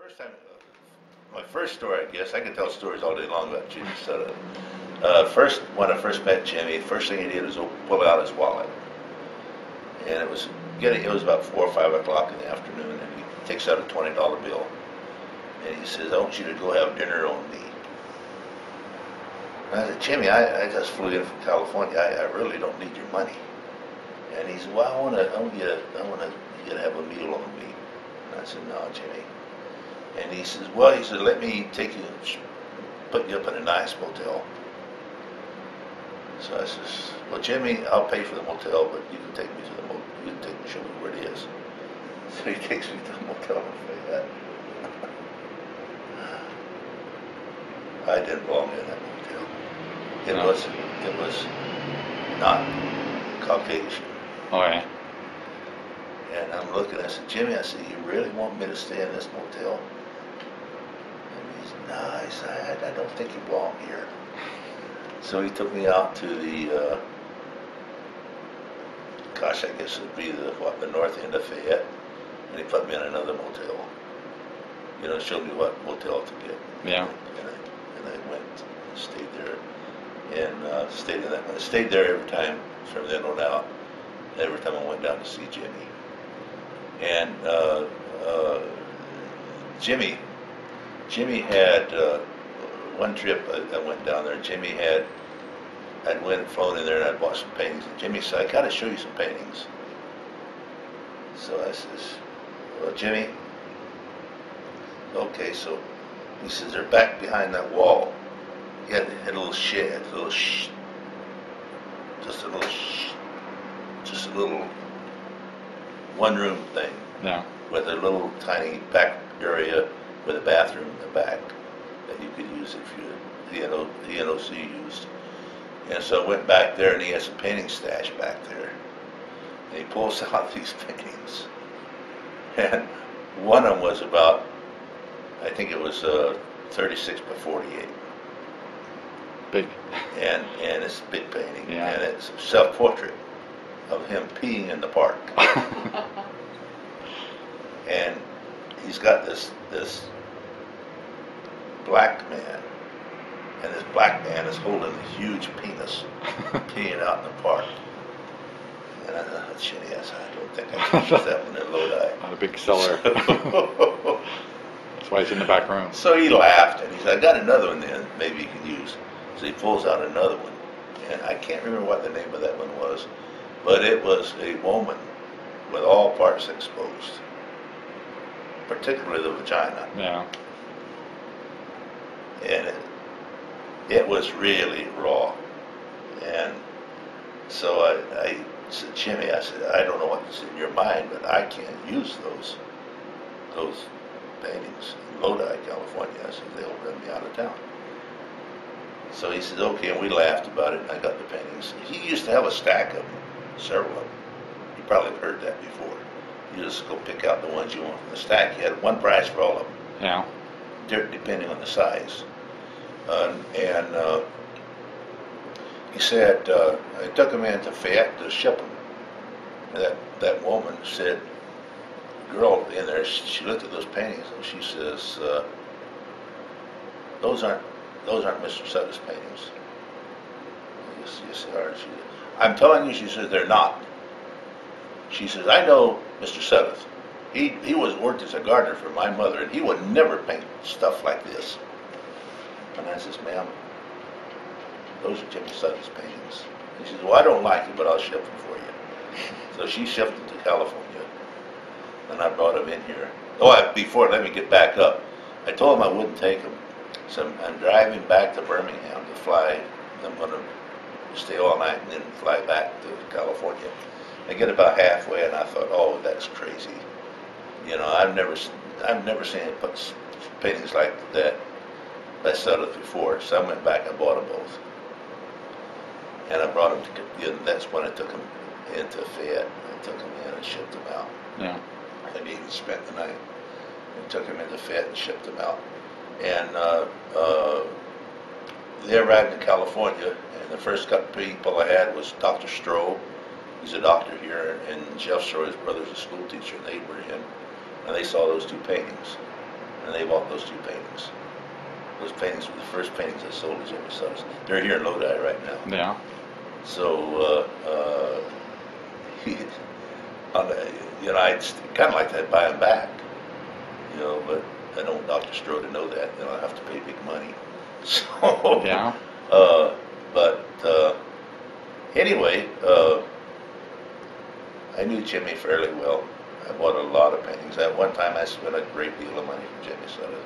First time, my first story, I guess, I could tell stories all day long about Jimmy Sudduth. When I first met Jimmy, first thing he did was pull out his wallet. And it was about 4 or 5 o'clock in the afternoon, and he takes out a $20 bill. And he says, "I want you to go have dinner on me." And I said, "Jimmy, I just flew in from California. I really don't need your money." And he said, "Well, I want you to have a meal on me." And I said, "No, Jimmy." And he says, "Let me take you, put you up in a nice motel." So I says, "Well, Jimmy, I'll pay for the motel, but you can take me to the motel. You can take me, show me where it is." So he takes me to the motel in Fayette. I didn't belong in that motel. It was not Caucasian. Oh, yeah. And I'm looking, I said, "Jimmy," I said, "you really want me to stay in this motel?" And he said, "No," I said, I don't think you belong here." So he took me out to the, I guess it'd be the north end of Fayette. And he put me in another motel. Showed me what motel to get. Yeah. And I went and stayed there. And stayed in that. I stayed there every time from then on out. Every time I went down to see Jimmy. And Jimmy had one trip I went down there. I'd went and flown in there and I'd bought some paintings. And Jimmy said, "I got to show you some paintings." So I says, "Well, Jimmy, okay." So he says, "They're back behind that wall." He had a little shed, just a little one-room thing. Yeah. With a little tiny back area with a bathroom in the back that you could use if the NOC used. And so I went back there, and he had some painting stash back there. And he pulls out these paintings. And one of them was about, I think it was 36 by 48. Big. And it's a big painting. Yeah. And it's a self-portrait of him peeing in the park. And he's got this black man, and this black man is holding a huge penis, peeing out in the park. And I thought, "Shitty ass, I don't think I can use that one in Lodi." Not a big seller. That's why he's in the back room. So he laughed, and he said, "I got another one then, maybe you can use." So he pulls out another one, and I can't remember what the name of that one was, but it was a woman with all parts exposed, particularly the vagina. Yeah. And it was really raw. And so I said, "Jimmy," I said, "I don't know what's in your mind, but I can't use those paintings in Lodi, California." I said, "They'll run me out of town." So he said, "Okay," and we laughed about it, and I got the paintings. He used to have a stack of them, several of them. You probably have heard that before. You just go pick out the ones you want from the stack. He had one price for all of them. Yeah. Depending on the size. He said, I took him into Fayette to ship them. And that woman said, the girl in there, she looked at those paintings and she says, those aren't Mr. Sudduth's paintings." Yes, they are. "I'm telling you," she says, "they're not." She says, "I know Mr. Sudduth. He worked as a gardener for my mother, and he would never paint stuff like this." And I says, "Ma'am, those are Jimmy Sudduth's paintings." And she says, "Well, I don't like it, but I'll ship them for you." So she shipped them to California, and I brought them in here. Let me get back up. I told him I wouldn't take them. So I'm driving back to Birmingham to fly. I'm going to stay all night and then fly back to California. I get about halfway, and I thought, "Oh, that's crazy. I've never seen it put paintings like that by Sudduth before." So I went back and bought them both, and I brought them to. That's when I took them into Fayette. I took them in and shipped them out. Yeah. I even spent the night and took them into Fayette and shipped them out. And they arrived in California, and the first couple people I had was Dr. Stroh. He's a doctor here, and Jeff Stroh, his brother's a school teacher, and they were in, and they saw those two paintings. and they bought those two paintings. Those paintings were the first paintings I sold to Jimmy Sudduth. They're here in Lodi right now. Yeah. So, I'd kind of like to buy them back, but I don't want Dr. Stroh to know that. Then I'll have to pay big money. So, Yeah. But anyway, I knew Jimmy fairly well. I bought a lot of paintings. At one time, I spent a great deal of money from Jimmy Sudduth.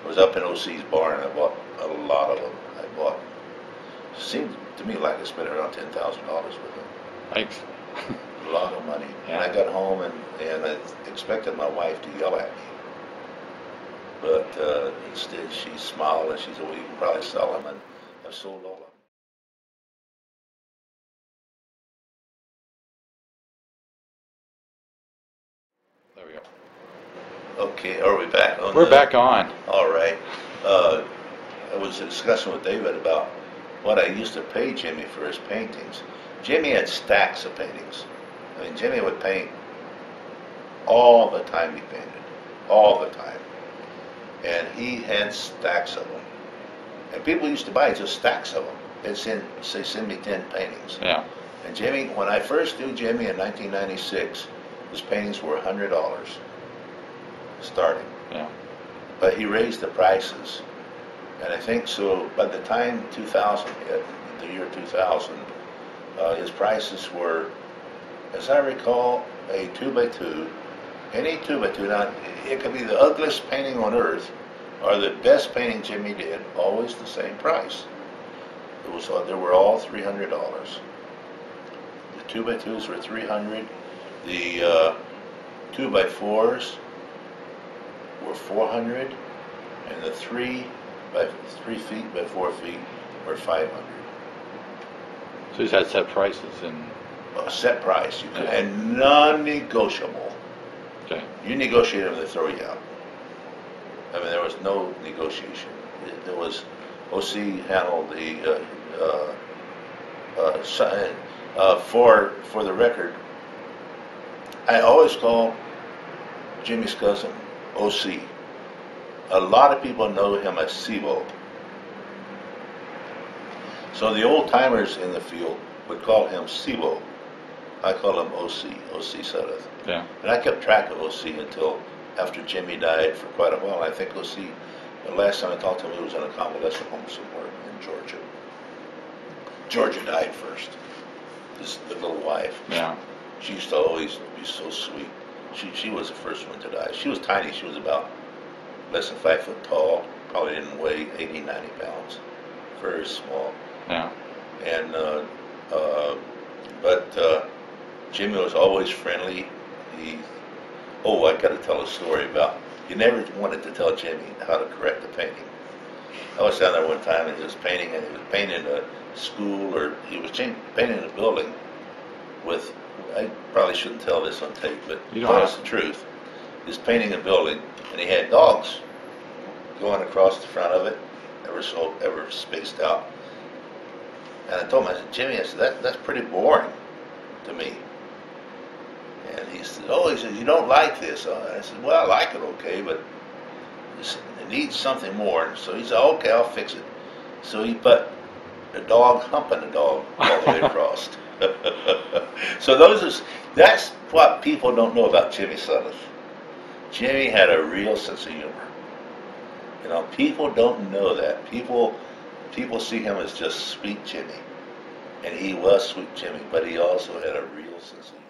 I was up in OC's barn. I bought a lot of them. It seemed to me like I spent around $10,000 with them. Thanks. A lot of money. Yeah. And I got home and I expected my wife to yell at me. But instead, she smiled and she said, well, you can probably sell them. And I've sold all of them. There we go. Okay, are we back on? We're back on. All right. I was discussing with David about what I used to pay Jimmy for his paintings. Jimmy had stacks of paintings. I mean, Jimmy would paint all the time. He painted all the time, and he had stacks of them. And people used to buy just stacks of them. They'd say, send me 10 paintings. Yeah. And Jimmy, when I first knew Jimmy in 1996, his paintings were $100 starting. Yeah. But he raised the prices. And I think so by the time 2000 hit, the year 2000, his prices were, as I recall, a 2x2. Any 2x2, now it could be the ugliest painting on earth or the best painting Jimmy did, always the same price. They were all $300. The 2x2s were $300. The 2x4s were $400, and the 3 feet by 4 feet were $500. So he's had set prices and. A set price, Yeah. and non-negotiable. Okay. You negotiate them, they throw you out. I mean, there was no negotiation. There was OC handled the for the record. I always call Jimmy's cousin OC. A lot of people know him as Sibo. So the old timers in the field would call him Sibo. I call him OC Sudduth. Yeah. And I kept track of OC until after Jimmy died for quite a while. I think OC, the last time I talked to him, he was in a convalescent home somewhere in Georgia. Georgia died first. The little wife. Yeah. She used to always be so sweet. She was the first one to die. She was tiny. She was about less than 5 foot tall. Probably didn't weigh 80, 90 pounds. Very small. Yeah. And but Jimmy was always friendly. I got to tell a story about. You never wanted to tell Jimmy how to correct the painting. I was down there one time and he was painting, and he was painting a school, or he was painting a building with. I probably shouldn't tell this on tape, but it's the truth. He was painting a building, and he had dogs going across the front of it, ever spaced out. And I told him, I said, Jimmy, I said, that's pretty boring to me. And he said, he said, you don't like this. I said, well, I like it okay, but it needs something more. So he said, okay, I'll fix it. So he put the dog humping the dog all the way across. So that's what people don't know about Jimmy Sudduth. Jimmy had a real sense of humor. People don't know that. People see him as just sweet Jimmy. And he was sweet Jimmy, but he also had a real sense of humor.